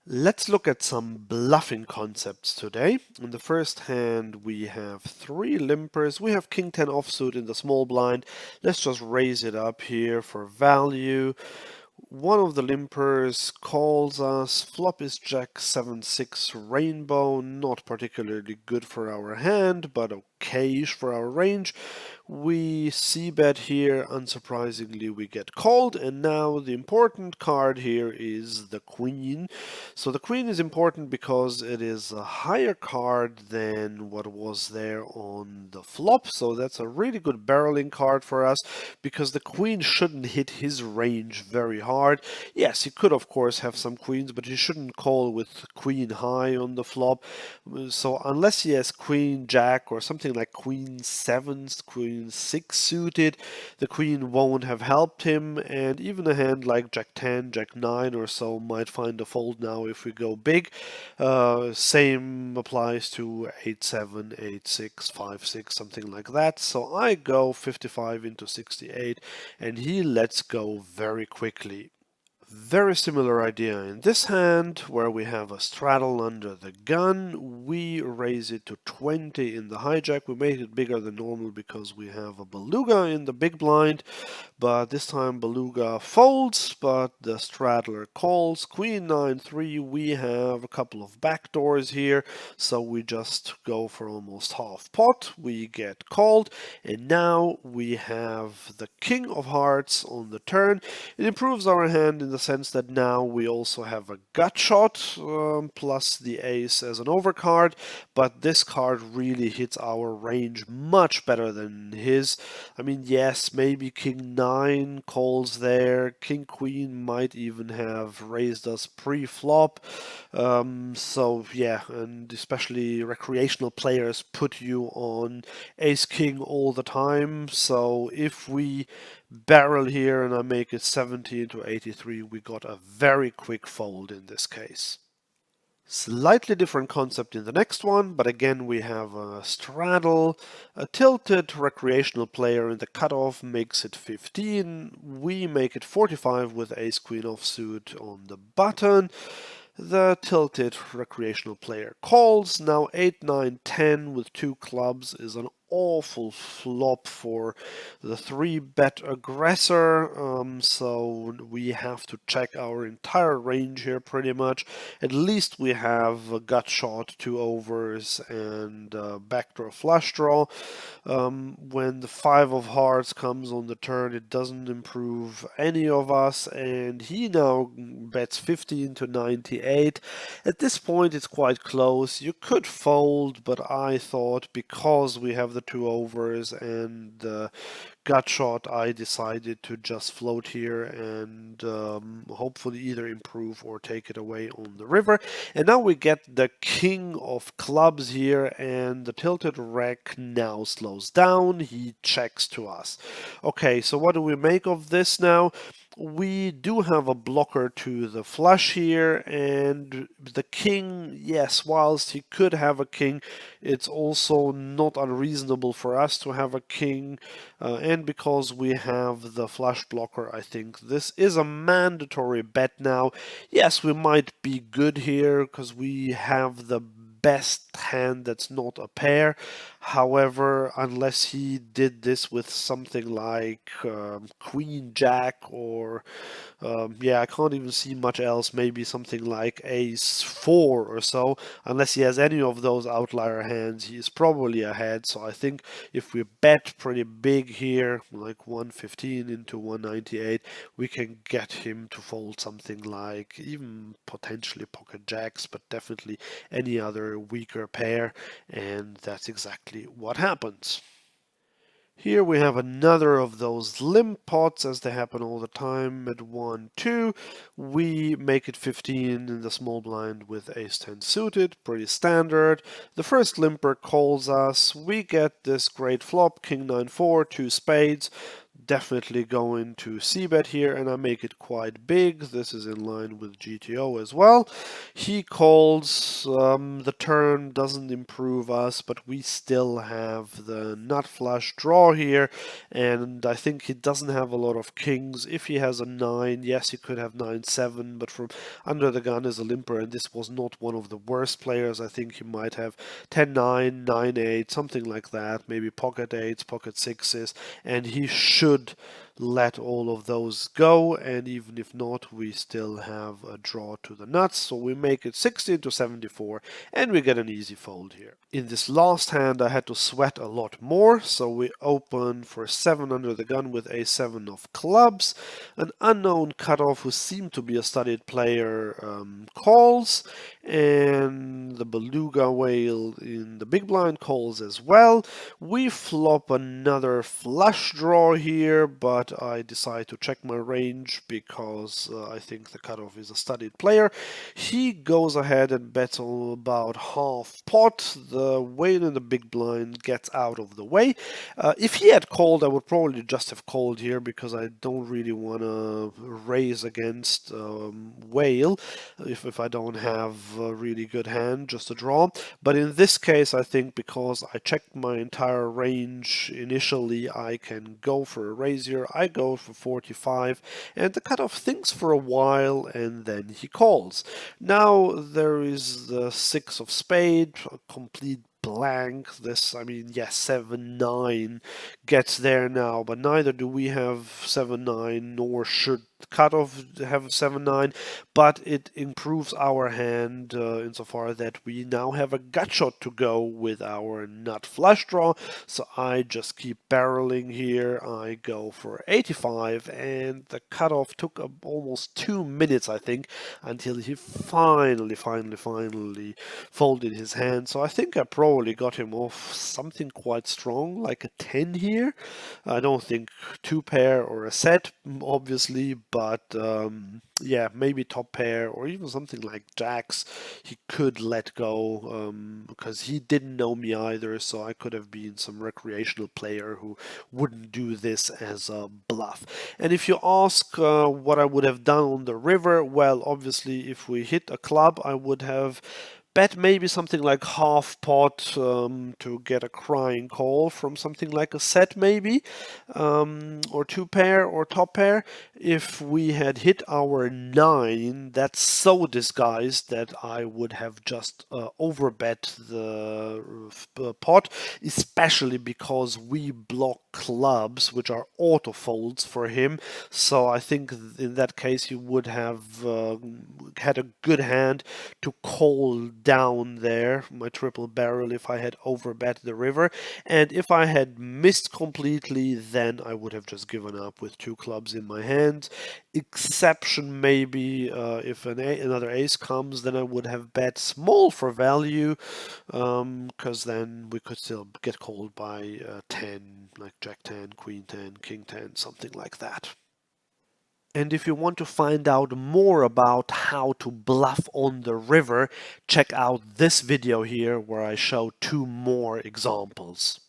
Let's look at some bluffing concepts today. In the first hand, we have three limpers. We have King 10 offsuit in the small blind. Let's just raise it up here for value. One of the limpers calls us. Flop is Jack 7-6 rainbow. Not particularly good for our hand, but okayish for our range. We c-bet here. Unsurprisingly, we get called. And now the important card here is the queen. So the queen is important because it is a higher card than what was there on the flop. So that's a really good barreling card for us because the queen shouldn't hit his range very hard. Yes, he could of course have some queens, but he shouldn't call with queen high on the flop. So unless he has queen jack or something like queen 7, queen 6 suited, the queen won't have helped him, and even a hand like jack 10, jack 9 or so might find a fold now if we go big. Same applies to 8-7, 8-6, 5-6, something like that. So I go 55 into 68 and he lets go very quickly. Very similar idea in this hand, where we have a straddle under the gun. We raise it to 20 in the hijack. We made it bigger than normal because we have a beluga in the big blind, but this time beluga folds, but the straddler calls. Queen 9-3, we have a couple of backdoors here, so we just go for almost half pot. We get called, and now we have the king of hearts on the turn. It improves our hand in the sense that now we also have a gut shot plus the ace as an overcard, but this card really hits our range much better than his. I mean, yes, maybe king 9 calls there, king queen might even have raised us pre-flop. So yeah, and especially recreational players put you on ace king all the time. So if we barrel here and I make it 70 into 83, we got a very quick fold in this case. Slightly different concept in the next one, but again we have a straddle. A tilted recreational player in the cutoff makes it 15. We make it 45 with ace queen offsuit on the button. The tilted recreational player calls. Now 8, 9, 10 with two clubs is an awful flop for the 3-bet aggressor, so we have to check our entire range here pretty much. At least we have a gut shot, 2 overs, and backdoor flush draw. When the 5 of hearts comes on the turn, it doesn't improve any of us, and he now bets 15 to 98. At this point it's quite close. You could fold, but I thought because we have the 2 overs and gut shot, I decided to just float here and hopefully either improve or take it away on the river. And now we get the king of clubs here, and the tilted rec now slows down. He checks to us. Okay, so what do we make of this now? We do have a blocker to the flush here, and the king, yes, whilst he could have a king, it's also not unreasonable for us to have a king, and because we have the flush blocker, I think this is a mandatory bet now. Yes, we might be good here because we have the best hand that's not a pair. However, unless he did this with something like queen jack or yeah, I can't even see much else, maybe something like ace 4 or so. Unless he has any of those outlier hands, he is probably ahead. So I think if we bet pretty big here, like 115 into 198, we can get him to fold something like even potentially pocket jacks, but definitely any other weaker pair, and that's exactly what happens. Here we have another of those limp pots as they happen all the time at 1, 2. We make it 15 in the small blind with ace 10 suited, pretty standard. The first limper calls us. We get this great flop, king 9, 4, 2 spades. definitely going to c-bet here, and I make it quite big. This is in line with GTO as well. He calls, the turn doesn't improve us, but we still have the nut flush draw here, and I think he doesn't have a lot of kings. If he has a 9, yes, he could have 9-7, but from under the gun is a limper, and this was not one of the worst players. I think he might have 10-9, 9-8, something like that, maybe pocket 8s, pocket 6s, and he should let all of those go, and even if not, we still have a draw to the nuts, so we make it 16-74, and we get an easy fold here. In this last hand I had to sweat a lot more, so we open for 7 under the gun with a 7 of clubs. An unknown cutoff who seemed to be a studied player calls, and the beluga whale in the big blind calls as well. We flop another flush draw here, but I decide to check my range because I think the cutoff is a studied player. He goes ahead and bets on about half pot. The whale in the big blind gets out of the way. If he had called, I would probably just have called here because I don't really want to raise against whale if I don't have a really good hand, just a draw. But in this case, I think because I checked my entire range initially, I can go for a raise here. I go for 45, and the cutoff thinks for a while, and then he calls. Now there is the 6 of spade, a complete blank. This, I mean, yes, 7-9 gets there now, but neither do we have 7-9, nor should cutoff have 7-9, but it improves our hand insofar that we now have a gut shot to go with our nut flush draw. So I just keep barreling here. I go for 85, and the cutoff took almost 2 minutes, I think, until he finally folded his hand. So I think I probably got him off something quite strong, like a 10 here. I don't think 2 pair or a set, obviously, but yeah, maybe top pair or even something like jacks he could let go, because he didn't know me either, so I could have been some recreational player who wouldn't do this as a bluff. And if you ask what I would have done on the river, well, obviously if we hit a club, I would have bet maybe something like half pot to get a crying call from something like a set maybe, or 2 pair or top pair. If we had hit our 9, that's so disguised that I would have just overbet the pot, especially because we block clubs which are auto folds for him. So I think in that case he would have had a good hand to call down there my triple barrel if I had overbet the river, and if I had missed completely, then I would have just given up with 2 clubs in my hand. Exception maybe if another ace comes, then I would have bet small for value, because then we could still get called by 10, like jack 10, queen 10, king 10, something like that. And if you want to find out more about how to bluff on the river, check out this video here where I show 2 more examples.